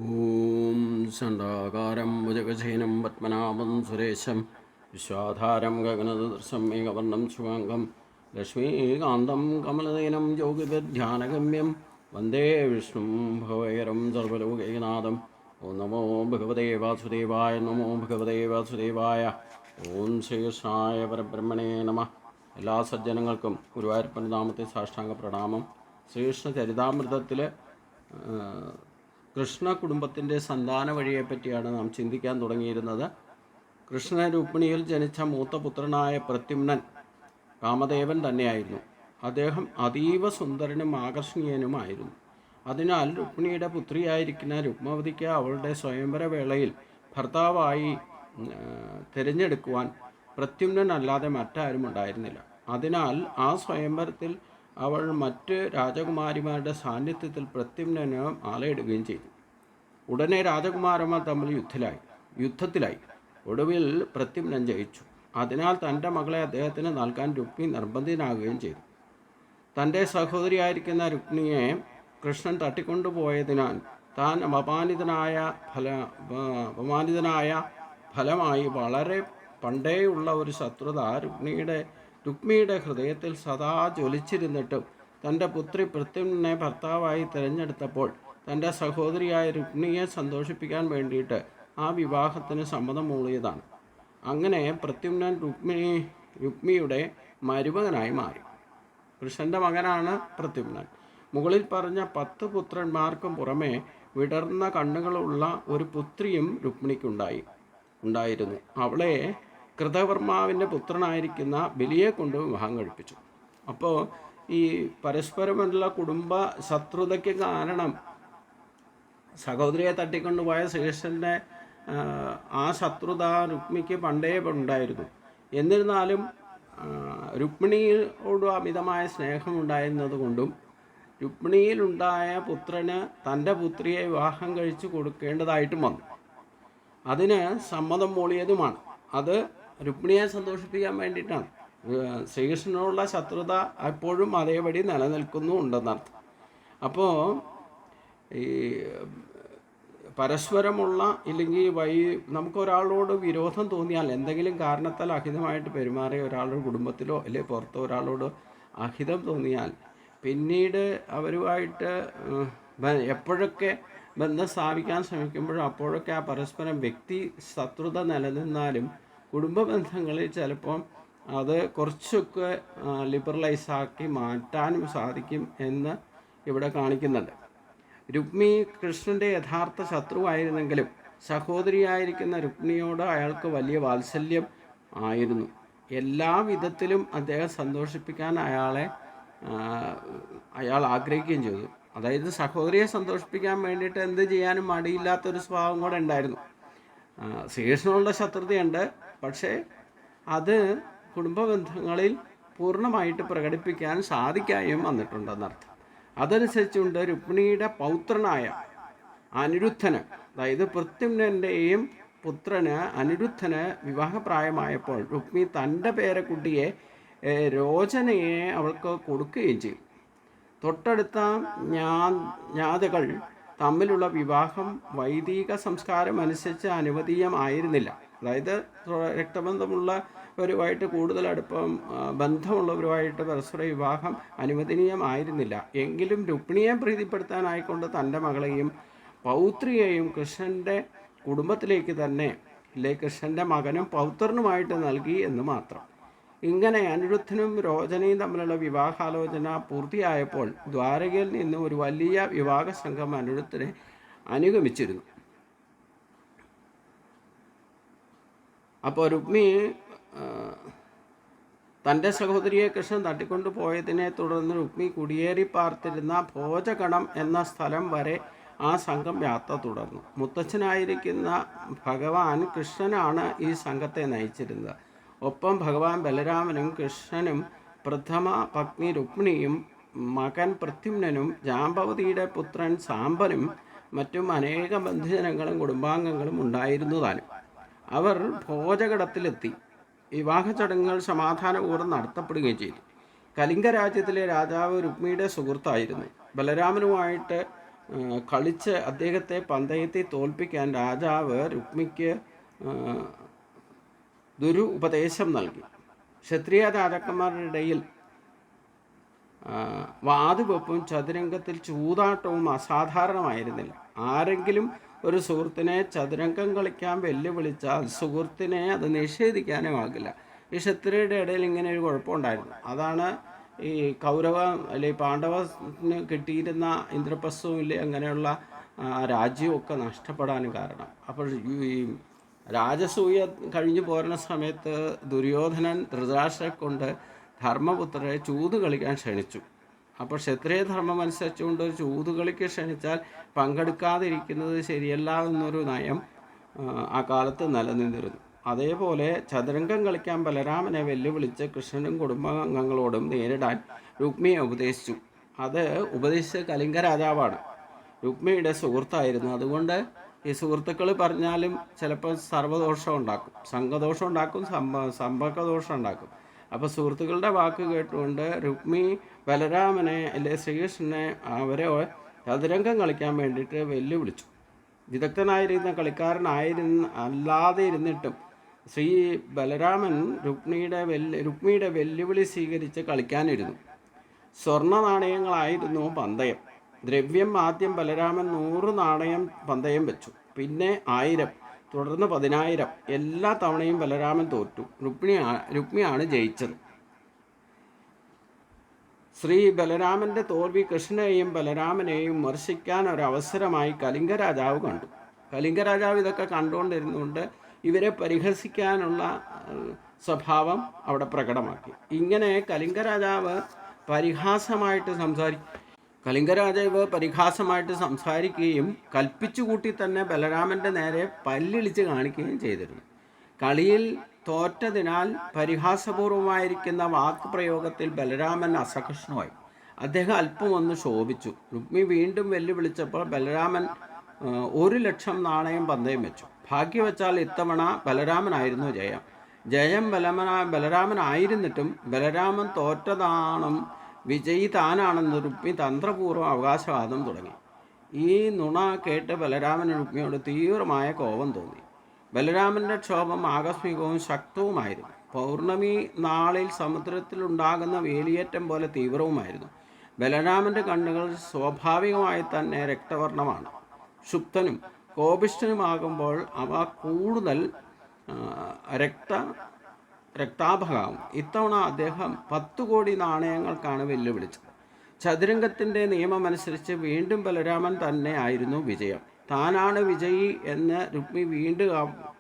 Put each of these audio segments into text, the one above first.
ഓം ചണ്ഡാകാരം ഭുജഗശയനം പത്മനാഭം സുരേശം വിശ്വാധാരം ഗഗനദൃശം മേഘവർണം ശുഭാംഗം ലക്ഷ്മീകാന്തം കമലനയനം യോഗിധ്യാനഗമ്യം വന്ദേ വിഷ്ണു ഭവൈരം സർവലോകൈകനാഥം. ഓം നമോ ഭഗവതേ വാസുദേവായ. നമോ ഭഗവതേ വാസുദേവായ. ഓം ശ്രീകൃഷ്ണായ പരബ്രഹ്മണേ നമഃ. എല്ലാ സജ്ജനങ്ങൾക്കും ഗുരുവായൂരപ്പൻ നാമത്തെ സാഷ്ടാംഗ പ്രണാമം. ശ്രീകൃഷ്ണ ചരിതാമൃതത്തിൽ കൃഷ്ണ കുടുംബത്തിൻ്റെ സന്താന വഴിയെപ്പറ്റിയാണ് നാം ചിന്തിക്കാൻ തുടങ്ങിയിരുന്നത്. കൃഷ്ണ രുക്മിണിയിൽ ജനിച്ച മൂത്ത പുത്രനായ പ്രദ്യുമ്നൻ കാമദേവൻ തന്നെയായിരുന്നു. അദ്ദേഹം അതീവ സുന്ദരനും ആകർഷണീയനുമായിരുന്നു. അതിനാൽ രുക്മിണിയുടെ പുത്രിയായിരിക്കുന്ന രുക്മവതിക്ക് അവളുടെ സ്വയംവര വേളയിൽ ഭർത്താവായി തിരഞ്ഞെടുക്കുവാൻ പ്രദ്യുമ്നൻ അല്ലാതെ മറ്റാരും ഉണ്ടായിരുന്നില്ല. അതിനാൽ ആ സ്വയംവരത്തിൽ അവൾ മറ്റ് രാജകുമാരിമാരുടെ സാന്നിധ്യത്തിൽ പ്രദ്യുമ്നന് മാലയിടുകയും ചെയ്തു. ഉടനെ രാജകുമാരന്മാർ തമ്മിൽ യുദ്ധത്തിലായി. ഒടുവിൽ പ്രദ്യുമ്നൻ ജയിച്ചു. അതിനാൽ തൻ്റെ മകളെ അദ്ദേഹത്തിന് നൽകാൻ രുക്മിണി നിർബന്ധിതനാകുകയും ചെയ്തു. തൻ്റെ സഹോദരിയായിരിക്കുന്ന രുക്മിണിയെ കൃഷ്ണൻ തട്ടിക്കൊണ്ടുപോയതിനാൽ താൻ അപമാനിതനായ ഫലമായി വളരെ പണ്ടേയുള്ള ഒരു ശത്രുത രുക്മിണിയുടെ ഹൃദയത്തിൽ സദാ ജ്വലിച്ചിരുന്നിട്ടും തൻ്റെ പുത്രി പ്രദ്യുമ്നനെ ഭർത്താവായി തിരഞ്ഞെടുത്തപ്പോൾ തൻ്റെ സഹോദരിയായ രുക്മിണിയെ സന്തോഷിപ്പിക്കാൻ വേണ്ടിയിട്ട് ആ വിവാഹത്തിന് സമ്മതം മൂളിയതാണ്. അങ്ങനെ പ്രദ്യുമ്നൻ രുക്മിണിയുടെ മരുമകനായി മാറി. കൃഷ്ണൻ്റെ മകനാണ് പ്രദ്യുമ്നൻ. മുകളിൽ പറഞ്ഞ 10 പുത്രന്മാർക്കും പുറമെ വിടർന്ന കണ്ണുകളുള്ള ഒരു പുത്രിയും രുക്മിണിക്കുണ്ടായിരുന്നു. അവളെ കൃതവർമാവിൻ്റെ പുത്രനായിരിക്കുന്ന ബലിയെ കൊണ്ട് വിവാഹം കഴിപ്പിച്ചു. അപ്പോൾ ഈ പരസ്പരമുള്ള കുടുംബ ശത്രുതയ്ക്ക് കാരണം സഹോദരിയെ തട്ടിക്കൊണ്ടുപോയ ശ്രീകൃഷ്ണൻ്റെ ആ ശത്രുത രുക്മിണിക്ക് പണ്ടേ ഉണ്ടായിരുന്നു. എന്നിരുന്നാലും രുക്മിണിയോട് അമിതമായ സ്നേഹമുണ്ടായിരുന്നത് കൊണ്ടും രുക്മിണിയിലുണ്ടായ പുത്രന് തൻ്റെ പുത്രിയെ വിവാഹം കഴിച്ചു കൊടുക്കേണ്ടതായിട്ടും വന്നു. അതിന് സമ്മതം മൂളിയതുമാണ്. അത് രുക്മിണിയെ സന്തോഷിപ്പിക്കാൻ വേണ്ടിയിട്ടാണ്. ശ്രീകൃഷ്ണനോടുള്ള ശത്രുത എപ്പോഴും അതേപടി നിലനിൽക്കുന്നുണ്ടെന്നർത്ഥം. അപ്പോൾ ഈ പരസ്പരമുള്ള ഇല്ലെങ്കിൽ നമുക്കൊരാളോട് വിരോധം തോന്നിയാൽ, എന്തെങ്കിലും കാരണത്താൽ അഹിതമായിട്ട് പെരുമാറിയ ഒരാളുടെ കുടുംബത്തിലോ അല്ലെങ്കിൽ പുറത്തോ ഒരാളോട് അഹിതം തോന്നിയാൽ പിന്നീട് അവരുമായിട്ട് എപ്പോഴൊക്കെ ബന്ധം സ്ഥാപിക്കാൻ ശ്രമിക്കുമ്പോഴും അപ്പോഴൊക്കെ ആ പരസ്പരം വ്യക്തി ശത്രുത നിലനിന്നാലും കുടുംബ ബന്ധങ്ങളിൽ ചിലപ്പം അത് കുറച്ചൊക്കെ ലിബറലൈസാക്കി മാറ്റാനും സാധിക്കും എന്ന് ഇവിടെ കാണിക്കുന്നുണ്ട്. രുക്മിണി കൃഷ്ണൻ്റെ യഥാർത്ഥ ശത്രുവായിരുന്നെങ്കിലും സഹോദരിയായിരിക്കുന്ന രുക്മിണിയോട് അയാൾക്ക് വലിയ വാത്സല്യം ആയിരുന്നു. എല്ലാ വിധത്തിലും അദ്ദേഹം സന്തോഷിപ്പിക്കാൻ അയാൾ ആഗ്രഹിക്കുകയും ചെയ്തു. അതായത് സഹോദരിയെ സന്തോഷിപ്പിക്കാൻ വേണ്ടിയിട്ട് എന്ത് ചെയ്യാനും മടിയില്ലാത്തൊരു സ്വഭാവം കൂടെ ഉണ്ടായിരുന്നു. ശ്രീകൃഷ്ണനുള്ള ശത്രുതയുണ്ട്, പക്ഷേ അത് കുടുംബ ബന്ധങ്ങളിൽ പൂർണ്ണമായിട്ട് പ്രകടിപ്പിക്കാൻ സാധിക്കായും വന്നിട്ടുണ്ടെന്നർത്ഥം. അതനുസരിച്ചുകൊണ്ട് രുക്മിണിയുടെ പൗത്രനായ അനിരുദ്ധന്, അതായത് പ്രദ്യുമ്നൻ്റെയും പുത്രന് അനിരുദ്ധന് വിവാഹപ്രായമായപ്പോൾ രുക്മിണി തൻ്റെ പേരക്കുട്ടിയെ രോചനയെ അവൾക്ക് കൊടുക്കുകയും ചെയ്തു. തൊട്ടടുത്ത ജ്ഞാതകൾ തമ്മിലുള്ള വിവാഹം വൈദിക സംസ്കാരം അനുസരിച്ച് അനുവദീയമായിരുന്നില്ല. അതായത് രക്തബന്ധമുള്ളവരുമായിട്ട് കൂടുതൽ ബന്ധമുള്ളവരുമായിട്ട് പരസ്പര വിവാഹം അനുവദനീയമായിരുന്നില്ല. എങ്കിലും രുക്മിണിയെ പ്രീതിപ്പെടുത്താനായിക്കൊണ്ട് തൻ്റെ മകളെയും പൗത്രിയെയും കൃഷ്ണൻ്റെ കുടുംബത്തിലേക്ക് തന്നെ, കൃഷ്ണൻ്റെ മകനും പൗത്രനുമായിട്ട് നൽകി എന്ന് മാത്രം. ഇങ്ങനെ അനിരുദ്ധനും രോചനയും തമ്മിലുള്ള വിവാഹാലോചന പൂർത്തിയായപ്പോൾ ദ്വാരകയിൽ നിന്ന് ഒരു വലിയ വിവാഹ സംഘം അനിരുദ്ധനെ അനുഗമിച്ചിരുന്നു. അപ്പോൾ രുക്മിണി തൻ്റെ സഹോദരിയെ കൃഷ്ണൻ തട്ടിക്കൊണ്ടു പോയതിനെ തുടർന്ന് രുക്മിണി കുടിയേറി പാർത്തിരുന്ന ഭോജഗണം എന്ന സ്ഥലം വരെ ആ സംഘം യാത്ര തുടർന്നു. മുത്തച്ഛനായിരിക്കുന്ന ഭഗവാൻ കൃഷ്ണനാണ് ഈ സംഘത്തെ നയിച്ചിരുന്നത്. ഒപ്പം ഭഗവാൻ ബലരാമനും കൃഷ്ണനും പ്രഥമ പത്നി രുക്മിണിയും മകൻ പ്രദ്യുമ്നനും ജാമ്പവതിയുടെ പുത്രൻ സാമ്പനും മറ്റും അനേക ബന്ധുജനങ്ങളും കുടുംബാംഗങ്ങളും ഉണ്ടായിരുന്നതാനും. അവർ ഭോജഗടത്തിലെത്തി. വിവാഹ ചടങ്ങുകൾ സമാധാനപൂർവ്വം നടത്തപ്പെടുകയും ചെയ്തു. കലിംഗ രാജ്യത്തിലെ രാജാവ് രുക്മിണിയുടെ സുഹൃത്തായിരുന്നു. ബലരാമനുമായിട്ട് കളിച്ച് അദ്ദേഹത്തെ പന്തയത്തിൽ തോൽപ്പിക്കാൻ രാജാവ് രുക്മിക്ക് ഉപദേശം നൽകി. ക്ഷത്രിയ രാജാക്കന്മാരുടെ ഇടയിൽ വാതുവെപ്പും ചതുരംഗത്തിൽ ചൂതാട്ടവും അസാധാരണമായിരുന്നില്ല. ആരെങ്കിലും ഒരു സുഹൃത്തിനെ ചതുരംഗം കളിക്കാൻ വെല്ലുവിളിച്ചാൽ സുഹൃത്തിനെ അത് നിഷേധിക്കാനുമാകില്ല. ഈ ക്ഷത്രിയരുടെ ഇടയിൽ ഇങ്ങനെ ഒരു കുഴപ്പമുണ്ടായിരുന്നു. അതാണ് ഈ കൗരവ അല്ലെങ്കിൽ പാണ്ഡവന് കിട്ടിയിരുന്ന ഇന്ദ്രപ്രസ്ഥവും ഇല്ലേ അങ്ങനെയുള്ള രാജ്യമൊക്കെ നഷ്ടപ്പെടാനും കാരണം. അപ്പോൾ ഈ രാജസൂയ കഴിഞ്ഞു പോരുന്ന സമയത്ത് ദുര്യോധനൻ ധൃതരാഷ്ട്രരെ കൊണ്ട് ധർമ്മപുത്രരെ ചൂത് കളിക്കാൻ ക്ഷണിച്ചു. അപ്പോൾ ക്ഷത്രിയ ധർമ്മം അനുസരിച്ചുകൊണ്ട് ഒരു ചൂതുകളിക്ക് ക്ഷണിച്ചാൽ പങ്കെടുക്കാതിരിക്കുന്നത് ശരിയല്ല എന്നൊരു നയം ആ കാലത്ത് നിലനിന്നിരുന്നു. അതേപോലെ ചതുരംഗം കളിക്കാൻ ബലരാമനെ വെല്ലുവിളിച്ച് കൃഷ്ണനും കുടുംബാംഗങ്ങളോടും നേരിടാൻ രുക്മിയെ ഉപദേശിച്ചു. അത് ഉപദേശിച്ച കലിംഗ രാജാവാണ്. രുക്മിയുടെ സുഹൃത്തായിരുന്നു. അതുകൊണ്ട് ഈ സുഹൃത്തുക്കൾ പറഞ്ഞാലും ചിലപ്പോൾ സർവ്വദോഷം ഉണ്ടാക്കും, സംഘദോഷം ഉണ്ടാക്കും, സമ്പർക്കദോഷം ഉണ്ടാക്കും. അപ്പോൾ സുഹൃത്തുക്കളുടെ വാക്ക് കേട്ടുകൊണ്ട് രുക്മി ബലരാമനെ അല്ലെ ശ്രീകൃഷ്ണനെ അവരെ ചതുരംഗം കളിക്കാൻ വേണ്ടിയിട്ട് വെല്ലുവിളിച്ചു. വിദഗ്ധനായിരുന്ന അല്ലാതെ ഇരുന്നിട്ടും ശ്രീ ബലരാമൻ രുക്മിയുടെ വെല്ലുവിളി സ്വീകരിച്ച് കളിക്കാനിരുന്നു. സ്വർണ്ണ നാണയങ്ങളായിരുന്നു പന്തയം. ദ്രവ്യം ആദ്യം ബലരാമൻ 100 നാണയം പന്തയം വെച്ചു, പിന്നെ 1000, തുടർന്ന് 10,000. എല്ലാ തവണയും ബലരാമൻ തോറ്റു. രുക്മിയാണ് ജയിച്ചത്. ശ്രീ ബലരാമൻ്റെ തോൽവി കൃഷ്ണനെയും ബലരാമനെയും വിമർശിക്കാൻ ഒരവസരമായി കലിംഗ രാജാവ് കണ്ടു. കലിംഗ രാജാവ് ഇതൊക്കെ കണ്ടുകൊണ്ടിരുന്നുകൊണ്ട് ഇവരെ പരിഹസിക്കാനുള്ള സ്വഭാവം അവിടെ പ്രകടമാക്കി. ഇങ്ങനെ കലിംഗ രാജാവ് പരിഹാസമായിട്ട് സംസാരിക്കുകയും കൽപ്പിച്ചുകൂട്ടി തന്നെ ബലരാമൻ്റെ നേരെ പല്ലിളിച്ച് കാണിക്കുകയും ചെയ്തിരുന്നു. കളിയിൽ തോറ്റതിനാൽ പരിഹാസപൂർവമായിരിക്കുന്ന വാക്ക് പ്രയോഗത്തിൽ ബലരാമൻ അസഹിഷ്ണുവായി. അദ്ദേഹം അല്പം ഒന്ന് ശോഭിച്ചു. രുക്മി വീണ്ടും വെല്ലുവിളിച്ചപ്പോൾ ബലരാമൻ 1,00,000 നാണയം പന്തയം വെച്ചു. ഭാഗ്യവച്ചാൽ ഇത്തവണ ബലരാമനായിരുന്നു ജയം ബലരാമനായിരുന്നിട്ടും ബലരാമൻ തോറ്റതാണെന്നും വിജയി താനാണെന്ന് രുക്മി തന്ത്രപൂർവ്വം അവകാശവാദം തുടങ്ങി. ഈ നുണ കേട്ട് ബലരാമന് രുക്മിയോട് തീവ്രമായ കോപം തോന്നി. ബലരാമൻ്റെ ക്ഷോഭം ആകസ്മികവും ശക്തവുമായിരുന്നു. പൗർണമി നാളിൽ സമുദ്രത്തിലുണ്ടാകുന്ന വേലിയേറ്റം പോലെ തീവ്രവുമായിരുന്നു. ബലരാമൻ്റെ കണ്ണുകൾ സ്വാഭാവികമായി തന്നെ രക്തവർണ്ണമാണ്. ക്ഷുബ്ധനും കോപിഷ്ഠനുമാകുമ്പോൾ അവ കൂടുതൽ രക്താഭമാകും. ഇത്തവണ അദ്ദേഹം 10 കോടി നാണയങ്ങൾക്കാണ് വെല്ലുവിളിച്ചത്. ചതുരംഗത്തിൻ്റെ നിയമമനുസരിച്ച് വീണ്ടും ബലരാമൻ തന്നെ ആയിരുന്നു വിജയം. താനാണ് വിജയി എന്ന് രുക്മി വീണ്ടും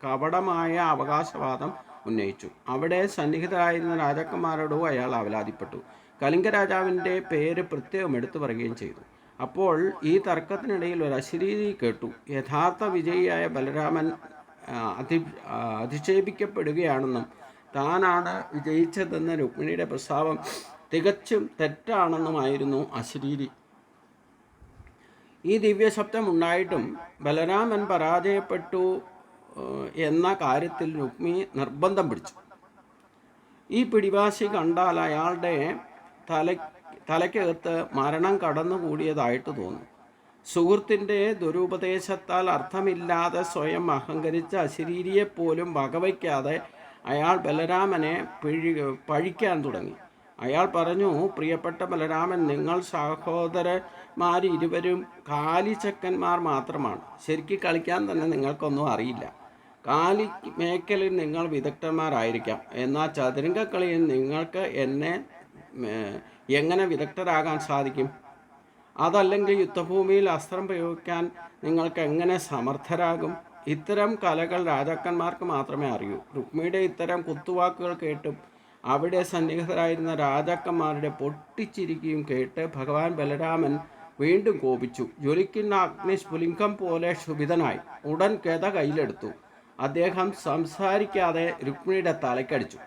കപടമായ അവകാശവാദം ഉന്നയിച്ചു. അവിടെ സന്നിഹിതരായിരുന്ന രാജാക്കന്മാരോടും അയാൾ അവലാതിപ്പെട്ടു. കലിംഗ രാജാവിൻ്റെ പേര് പ്രത്യേകം എടുത്തു പറയുകയും ചെയ്തു. അപ്പോൾ ഈ തർക്കത്തിനിടയിൽ ഒരു അശരീരി കേട്ടു. യഥാർത്ഥ വിജയിയായ ബലരാമൻ അധിക്ഷേപിക്കപ്പെടുകയാണെന്നും താനാണ് വിജയിച്ചതെന്ന രുക്മിണിയുടെ പ്രസ്താവം തികച്ചും തെറ്റാണെന്നുമായിരുന്നു അശരീരി. ഈ ദിവ്യശബ്ദം ഉണ്ടായിട്ടും ബലരാമൻ പരാജയപ്പെട്ടു എന്ന കാര്യത്തിൽ രുക്മി നിർബന്ധം പിടിച്ചു. ഈ പിടിവാശി കണ്ടാൽ അയാളുടെ തലയ്ക്കകത്ത് മരണം കടന്നുകൂടിയതായിട്ട് തോന്നും. സുഹൃത്തിൻ്റെ ദുരുപദേശത്താൽ അർത്ഥമില്ലാതെ സ്വയം അഹങ്കരിച്ച അശരീരിയെപ്പോലും വകവയ്ക്കാതെ അയാൾ ബലരാമനെ പഴിക്കാൻ തുടങ്ങി. അയാൾ പറഞ്ഞു, പ്രിയപ്പെട്ട ബലരാമൻ, നിങ്ങൾ സഹോദരന്മാരിരുവരും കാലിച്ചക്കന്മാർ മാത്രമാണ്. ശരിക്കും കളിക്കാൻ തന്നെ നിങ്ങൾക്കൊന്നും അറിയില്ല. കാലി മേഖലയിൽ നിങ്ങൾ വിദഗ്ധന്മാരായിരിക്കാം, എന്നാൽ ചതുരംഗക്കളിയിൽ നിങ്ങൾക്ക് എങ്ങനെ വിദഗ്ധരാകാൻ സാധിക്കും? അതല്ലെങ്കിൽ യുദ്ധഭൂമിയിൽ അസ്ത്രം പ്രയോഗിക്കാൻ നിങ്ങൾക്ക് എങ്ങനെ സമർത്ഥരാകും? ഇത്തരം കലകൾ രാജാക്കന്മാർക്ക് മാത്രമേ അറിയൂ. രുക്മിയുടെ ഇത്തരം കുത്തുവാക്കുകൾ കേട്ടും അവിടെ സന്നിഹിതരായിരുന്ന രാജാക്കന്മാരുടെ പൊട്ടിച്ചിരിക്കുകയും കേട്ട് ഭഗവാൻ ബലരാമൻ വീണ്ടും കോപിച്ചു. ജ്വലിക്കുന്ന അഗ്നിസ്ഫുലിംഗം പോലെ ക്ഷുഭിതനായി ഉടൻ ഗദ കയ്യിലെടുത്തു. അദ്ദേഹം സംസാരിക്കാതെ രുക്മിണിയുടെ തലക്കടിച്ചു.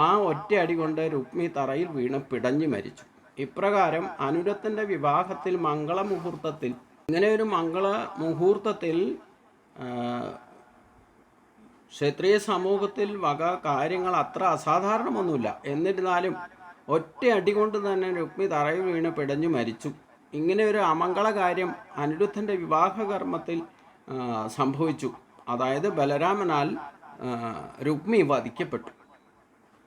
ആ ഒറ്റയടി കൊണ്ട് രുക്മി തറയിൽ വീണ് പിടഞ്ഞു മരിച്ചു. ഇപ്രകാരം അനുരത്തിൻ്റെ വിവാഹത്തിൽ ഇങ്ങനെ ഒരു മംഗളമുഹൂർത്തത്തിൽ ക്ഷത്രിയ സമൂഹത്തിൽ വക കാര്യങ്ങൾ അത്ര അസാധാരണമൊന്നുമില്ല. എന്നിരുന്നാലും ഒറ്റ അടി കൊണ്ട് തന്നെ രുക്മി തറയിൽ വീണ് പിടഞ്ഞു മരിച്ചു. ഇങ്ങനെ ഒരു അമംഗള കാര്യം അനിരുദ്ധൻ്റെ വിവാഹകർമ്മത്തിൽ സംഭവിച്ചു. അതായത് ബലരാമനാൽ രുക്മി വധിക്കപ്പെട്ടു.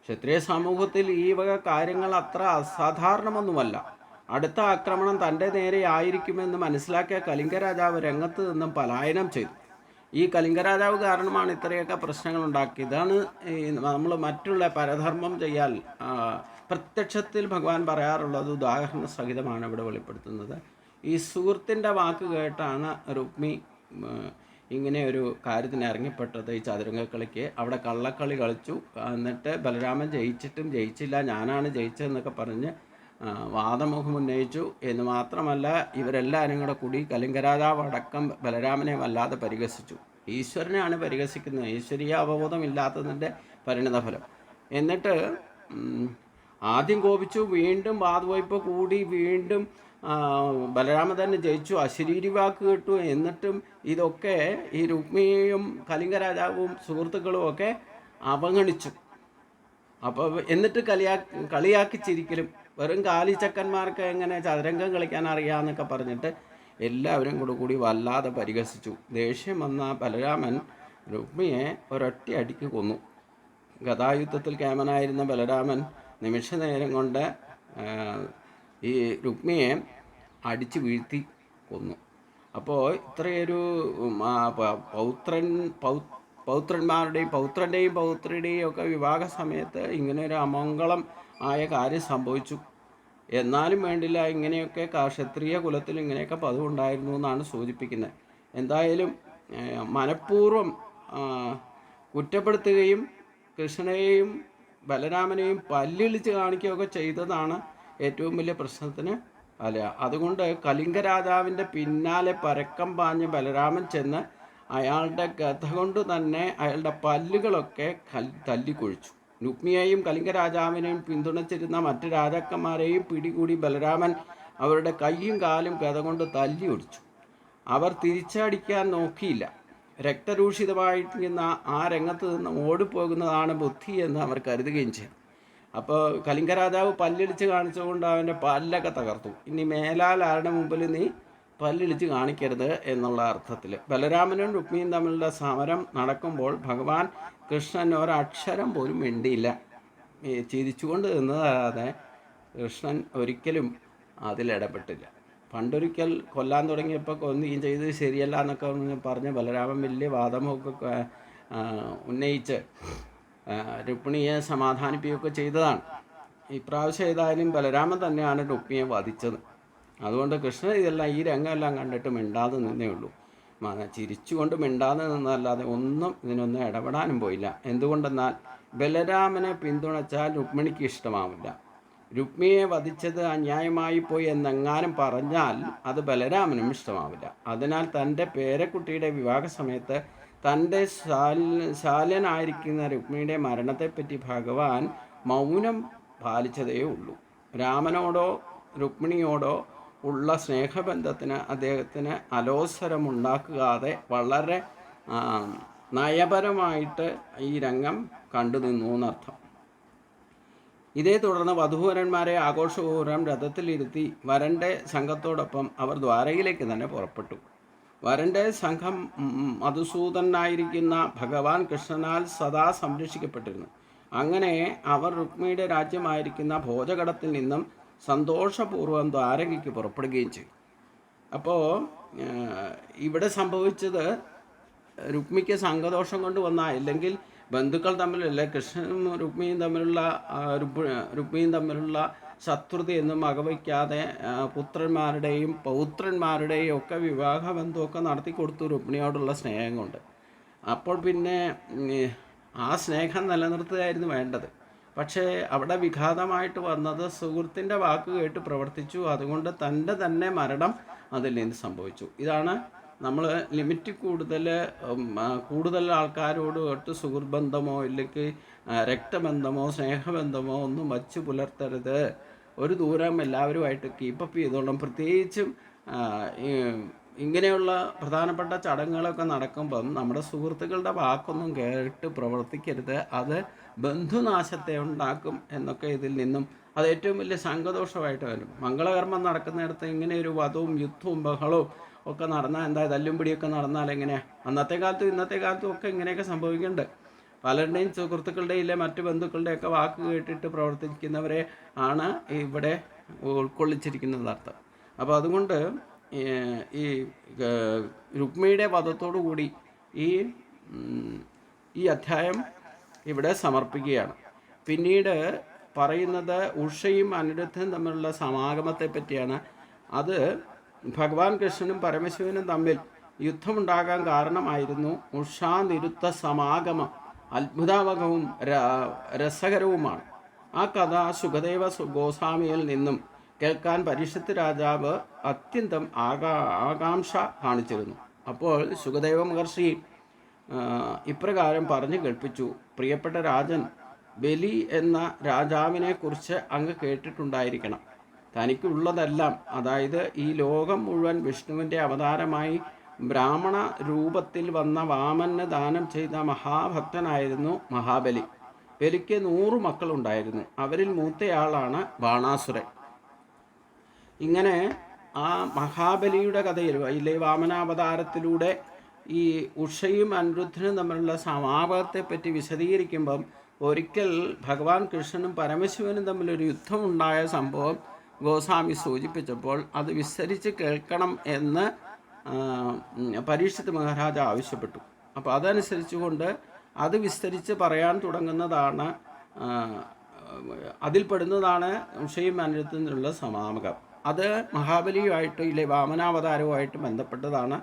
ക്ഷത്രിയ സമൂഹത്തിൽ ഈ വക കാര്യങ്ങൾ അത്ര അസാധാരണമൊന്നുമല്ല. അടുത്ത ആക്രമണം തൻ്റെ നേരെ ആയിരിക്കുമെന്ന് മനസ്സിലാക്കിയ കലിംഗ രാജാവ് രംഗത്ത് നിന്നും പലായനം ചെയ്തു. ഈ കലിംഗ രാജാവ് കാരണമാണ് ഇത്രയൊക്കെ പ്രശ്നങ്ങൾ ഉണ്ടാക്കിയത്. ഇതാണ് നമ്മൾ മറ്റുള്ള പരധർമ്മം ചെയ്യാൽ പ്രത്യക്ഷത്തിൽ ഭഗവാൻ പറയാറുള്ളത് ഉദാഹരണ സഹിതമാണ് ഇവിടെ വെളിപ്പെടുത്തുന്നത്. ഈ സുഹൃത്തിൻ്റെ വാക്ക് കേട്ടാണ് രുക്മി ഇങ്ങനെ ഒരു കാര്യത്തിന് ഇറങ്ങിപ്പെട്ടത്. ഈ ചതുരംഗക്കളിക്ക് അവിടെ കള്ളക്കളി കളിച്ചു. എന്നിട്ട് ബലരാമൻ ജയിച്ചിട്ടും ജയിച്ചില്ല, ഞാനാണ് ജയിച്ചതെന്നൊക്കെ പറഞ്ഞ് വാദമുഖം ഉന്നയിച്ചു. എന്ന് മാത്രമല്ല, ഇവരെല്ലാവരും കൂടെ കൂടി കലിംഗരാജാവ് അടക്കം ബലരാമനെ വല്ലാതെ പരിഹസിച്ചു. ഈശ്വരനെയാണ് പരിഹസിക്കുന്നത്, ഈശ്വരീയ അവബോധമില്ലാത്തതിൻ്റെ പരിണിതഫലം. എന്നിട്ട് ആദ്യം കോപിച്ചു, വീണ്ടും വാതുവയ്പ് കൂടി, വീണ്ടും ബലരാമൻ തന്നെ ജയിച്ചു, അശരീരി വാക്ക് കേട്ടു. എന്നിട്ടും ഇതൊക്കെ ഈ രുക്മിയും കലിംഗരാജാവും സുഹൃത്തുക്കളും ഒക്കെ അവഗണിച്ചു. അപ്പോൾ എന്നിട്ട് കളിയാക്കി ചിരിക്കലും, വെറും കാലിച്ചക്കന്മാർക്ക് എങ്ങനെ ചതുരംഗം കളിക്കാൻ അറിയാമെന്നൊക്കെ പറഞ്ഞിട്ട് എല്ലാവരും കൂടി വല്ലാതെ പരിഹസിച്ചു. ദേഷ്യം വന്ന ബലരാമൻ രുക്മിയെ ഒരൊറ്റ അടിക്ക് കൊന്നു. ഗദായുദ്ധത്തിൽ കേമനായിരുന്ന ബലരാമൻ നിമിഷ നേരം കൊണ്ട് ഈ രുക്മിയെ അടിച്ചു വീഴ്ത്തി കൊന്നു. അപ്പോൾ ഇത്രയൊരു പൗത്രന്മാരുടെയും പൗത്രിയുടെയും ഒക്കെ വിവാഹ സമയത്ത് ഇങ്ങനെ ഒരു അമംഗളം ആയ കാര്യം സംഭവിച്ചു. എന്നാലും വേണ്ടില്ല, ഇങ്ങനെയൊക്കെ ക്ഷത്രിയ കുലത്തിൽ ഇങ്ങനെയൊക്കെ പതിവുണ്ടായിരുന്നു എന്നാണ് സൂചിപ്പിക്കുന്നത്. എന്തായാലും മനഃപൂർവ്വം കുറ്റപ്പെടുത്തുകയും കൃഷ്ണനെയും ബലരാമനെയും പല്ലിളിച്ച് കാണിക്കുകയൊക്കെ ചെയ്തതാണ് ഏറ്റവും വലിയ പ്രശ്നത്തിന് അല്ല. അതുകൊണ്ട് കലിംഗ രാജാവിൻ്റെ പിന്നാലെ പരക്കം പാഞ്ഞ് ബലരാമൻ ചെന്ന് അയാളുടെ ഗത കൊണ്ട് തന്നെ അയാളുടെ പല്ലുകളൊക്കെ തല്ലിക്കൊഴിച്ചു. രുക്മിയെയും കലിംഗ രാജാവിനെയും പിന്തുണച്ചിരുന്ന മറ്റ് രാജാക്കന്മാരെയും പിടികൂടി ബലരാമൻ അവരുടെ കൈയും കാലും ഗത കൊണ്ട് തല്ലി ഒടിച്ചു. അവർ തിരിച്ചടിക്കാൻ നോക്കിയില്ല. രക്തരൂഷിതമായിരിക്കുന്ന ആ രംഗത്ത് നിന്ന് ഓടിപ്പോകുന്നതാണ് ബുദ്ധി എന്ന് അവർ കരുതുകയും ചെയ്തു. അപ്പോൾ കലിംഗ രാജാവ് പല്ലിടിച്ച് കാണിച്ചുകൊണ്ട് അവൻ്റെ പല്ലൊക്കെ തകർത്തു. ഇനി മേലാൽ ആരുടെ മുമ്പിൽ നീ പല്ലിടിച്ച് കാണിക്കരുത് എന്നുള്ള അർത്ഥത്തിൽ. ബലരാമനും രുക്മിയും തമ്മിലുള്ള സമരം നടക്കുമ്പോൾ ഭഗവാൻ കൃഷ്ണൻ ഒരക്ഷരം പോലും മിണ്ടിയില്ല. ചിരിച്ചുകൊണ്ട് നിന്നതല്ലാതെ കൃഷ്ണൻ ഒരിക്കലും അതിലിടപെട്ടില്ല. പണ്ടൊരിക്കൽ കൊല്ലാൻ തുടങ്ങിയപ്പോൾ കൊന്നുകയും ചെയ്ത് ശരിയല്ല എന്നൊക്കെ പറഞ്ഞ് ബലരാമൻ വലിയ വാദമൊക്കെ ഉന്നയിച്ച് രുക്മിണിയെ സമാധാനിപ്പിക്കുകയൊക്കെ ചെയ്തതാണ്. ഇപ്രാവശ്യം ഏതായാലും ബലരാമൻ തന്നെയാണ് രുക്മിയെ വധിച്ചത്. അതുകൊണ്ട് കൃഷ്ണൻ ഇതെല്ലാം ഈ രംഗമെല്ലാം കണ്ടിട്ട് മിണ്ടാതെ നിന്നേ ഉള്ളൂ. ചിരിച്ചുകൊണ്ട് മിണ്ടാതെ നിന്നല്ലാതെ ഇതിനൊന്നും ഇടപെടാനും പോയില്ല. എന്തുകൊണ്ടെന്നാൽ ബലരാമനെ പിന്തുണച്ചാൽ രുക്മിണിക്ക് ഇഷ്ടമാവില്ല. രുക്മിയെ വധിച്ചത് അന്യായമായി പോയി എന്നെങ്ങാനും പറഞ്ഞാൽ അത് ബലരാമനും ഇഷ്ടമാവില്ല. അതിനാൽ തൻ്റെ പേരക്കുട്ടിയുടെ വിവാഹ സമയത്ത് തൻ്റെ ശാല്യനായിരിക്കുന്ന രുക്മിണിയുടെ മരണത്തെപ്പറ്റി ഭഗവാൻ മൗനം പാലിച്ചതേ ഉള്ളൂ. രാമനോടോ രുക്മിണിയോടോ ഉള്ള സ്നേഹബന്ധത്തിന് അദ്ദേഹത്തിന് അലോസരമുണ്ടാക്കാതെ വളരെ നയപരമായിട്ട് ഈ രംഗം കണ്ടു നിന്നു എന്നർത്ഥം. ഇതേ തുടർന്ന് വധൂവരന്മാരെ ആഘോഷപൂർവ്വം രഥത്തിലിരുത്തി വരൻ്റെ സംഘത്തോടൊപ്പം അവർ ദ്വാരകയിലേക്ക് തന്നെ പുറപ്പെട്ടു. വരൻ്റെ സംഘം മധുസൂദനായിരിക്കുന്ന ഭഗവാൻ കൃഷ്ണനാൽ സദാ സംരക്ഷിക്കപ്പെട്ടിരുന്നു. അങ്ങനെ അവർ രുക്മിണിയുടെ രാജ്യമായിരിക്കുന്ന ഭോജഗടത്തിൽ നിന്നും സന്തോഷപൂർവ്വം ദ്വാരകയ്ക്ക് പുറപ്പെടുകയും ചെയ്തു. അപ്പോൾ ഇവിടെ സംഭവിച്ചത് രുക്മിക്ക് സംഘദോഷം കൊണ്ട് വന്ന, അല്ലെങ്കിൽ ബന്ധുക്കൾ തമ്മിലല്ല, കൃഷ്ണനും രുക്മിയും തമ്മിലുള്ള ശത്രുതയൊന്നും വകവയ്ക്കാതെ പുത്രന്മാരുടെയും പൗത്രന്മാരുടെയും ഒക്കെ വിവാഹബന്ധമൊക്കെ നടത്തി കൊടുത്തു രുക്മിണിയോടുള്ള സ്നേഹം കൊണ്ട്. അപ്പോൾ പിന്നെ ആ സ്നേഹം നിലനിർത്തുകയായിരുന്നു വേണ്ടത്. പക്ഷേ അവിടെ വിഘാതമായിട്ട് വന്നത് സുഹൃത്തിൻ്റെ വാക്ക് കേട്ട് പ്രവർത്തിച്ചു. അതുകൊണ്ട് തൻ്റെ തന്നെ മരണം അതിൽ നിന്ന് സംഭവിച്ചു. ഇതാണ് നമ്മൾ ലിമിറ്റ് കൂടുതൽ ആൾക്കാരോട് കേട്ട് സുഹൃത്ബന്ധമോ ഇല്ലെങ്കിൽ രക്തബന്ധമോ സ്നേഹബന്ധമോ ഒന്നും വച്ച് പുലർത്തരുത്. ഒരു ദൂരം എല്ലാവരുമായിട്ട് കീപ്പപ്പ് ചെയ്തോളാം. പ്രത്യേകിച്ചും ഇങ്ങനെയുള്ള പ്രധാനപ്പെട്ട ചടങ്ങുകളൊക്കെ നടക്കുമ്പം നമ്മുടെ സുഹൃത്തുക്കളുടെ വാക്കൊന്നും കേട്ട് പ്രവർത്തിക്കരുത്. അത് ബന്ധുനാശത്തെ ഉണ്ടാക്കും എന്നൊക്കെ ഇതിൽ നിന്നും അത് ഏറ്റവും വലിയ സംഘദോഷമായിട്ട് വരും. മംഗളകർമ്മം നടക്കുന്നിടത്ത് ഇങ്ങനെ ഒരു വധവും യുദ്ധവും ബഹളവും ഒക്കെ നടന്നാൽ എന്താ, തല്ലും പിടിയൊക്കെ നടന്നാൽ എങ്ങനെയാണ്? അന്നത്തെ കാലത്തും ഇന്നത്തെ കാലത്തും ഒക്കെ ഇങ്ങനെയൊക്കെ സംഭവിക്കുന്നുണ്ട്. പലരുടെയും സുഹൃത്തുക്കളുടെയിലെ മറ്റു ബന്ധുക്കളുടെയൊക്കെ വാക്ക് കേട്ടിട്ട് പ്രവർത്തിക്കുന്നവരെ ആണ് ഇവിടെ ഉൾക്കൊള്ളിച്ചിരിക്കുന്നത് അർത്ഥം. അപ്പോൾ അതുകൊണ്ട് ഈ രുക്മിണിയുടെ വധത്തോടു കൂടി ഈ അധ്യായം ഇവിടെ സമർപ്പിക്കുകയാണ്. പിന്നീട് പറയുന്നത് ഉഷയും അനിരുദ്ധനും തമ്മിലുള്ള സമാഗമത്തെ പറ്റിയാണ്. അത് ഭഗവാൻ കൃഷ്ണനും പരമശിവനും തമ്മിൽ യുദ്ധമുണ്ടാകാൻ കാരണമായിരുന്നു ഉഷാനിരുദ്ധ സമാഗമം. അത്ഭുതാവകവും രസകരവുമാണ്. ആ കഥ സുഖദേവ ഗോസ്വാമിയിൽ നിന്നും കേൾക്കാൻ പരീക്ഷത്ത് രാജാവ് അത്യന്തം ആകാംക്ഷ കാണിച്ചിരുന്നു. അപ്പോൾ സുഖദേവ മഹർഷി ഇപ്രകാരം പറഞ്ഞു കേൾപ്പിച്ചു: പ്രിയപ്പെട്ട രാജൻ, ബലി എന്ന രാജാവിനെ കുറിച്ച് അങ്ങ് കേട്ടിട്ടുണ്ടായിരിക്കണം. തനിക്കുള്ളതെല്ലാം, അതായത് ഈ ലോകം മുഴുവൻ വിഷ്ണുവിൻ്റെ അവതാരമായി ബ്രാഹ്മണ രൂപത്തിൽ വന്ന വാമന് ദാനം ചെയ്ത മഹാഭക്തനായിരുന്നു മഹാബലി. ബലിക്ക് 100 മക്കളുണ്ടായിരുന്നു. അവരിൽ മൂത്തയാളാണ് ബാണാസുരൻ. ഇങ്ങനെ ആ മഹാബലിയുടെ കഥയിൽ അതിലെ വാമനാവതാരത്തിലൂടെ ഈ ഉഷയും അനിരുദ്ധനും തമ്മിലുള്ള സമാപകത്തെപ്പറ്റി വിശദീകരിക്കുമ്പം ഒരിക്കൽ ഭഗവാൻ കൃഷ്ണനും പരമശിവനും തമ്മിലൊരു യുദ്ധമുണ്ടായ സംഭവം ഗോസ്വാമി സൂചിപ്പിച്ചപ്പോൾ അത് വിസ്തരിച്ച് കേൾക്കണം എന്ന് പരീക്ഷിത് മഹാരാജ ആവശ്യപ്പെട്ടു. അപ്പോൾ അതനുസരിച്ചുകൊണ്ട് അത് വിസ്തരിച്ച് പറയാൻ തുടങ്ങുന്നതാണ്, അതിൽപ്പെടുന്നതാണ് ഉഷയും അനിരുദ്ധനുള്ള സമാഗമം. അത് മഹാബലിയുമായിട്ട് ഇല്ലേ വാമനാവതാരവുമായിട്ട് ബന്ധപ്പെട്ടതാണ്.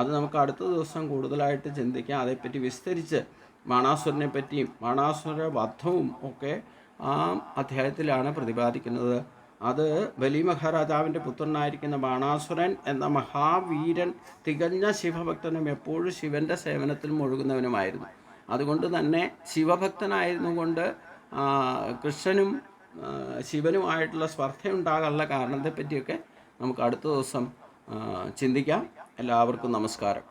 അത് നമുക്ക് അടുത്ത ദിവസം കൂടുതലായിട്ട് ചിന്തിക്കാം. അതേപ്പറ്റി വിസ്തരിച്ച് ബാണാസുരനെ പറ്റിയും ബാണാസുര വധവും ഒക്കെ ആ അധ്യായത്തിലാണ് പ്രതിപാദിക്കുന്നത്. അത് ബലി മഹാരാജാവിൻ്റെ പുത്രനായിരിക്കുന്ന ബാണാസുരൻ എന്ന മഹാവീരൻ തികഞ്ഞ ശിവഭക്തനും എപ്പോഴും ശിവൻ്റെ സേവനത്തിൽ മുഴുകുന്നവനുമായിരുന്നു. അതുകൊണ്ട് തന്നെ ശിവഭക്തനായിരുന്നു കൊണ്ട് കൃഷ്ണനും ശിവനുമായിട്ടുള്ള സ്പർദ്ധയുണ്ടാകാനുള്ള കാരണത്തെപ്പറ്റിയൊക്കെ നമുക്ക് അടുത്ത ദിവസം ചിന്തിക്കാം. എല്ലാവർക്കും നമസ്കാരം.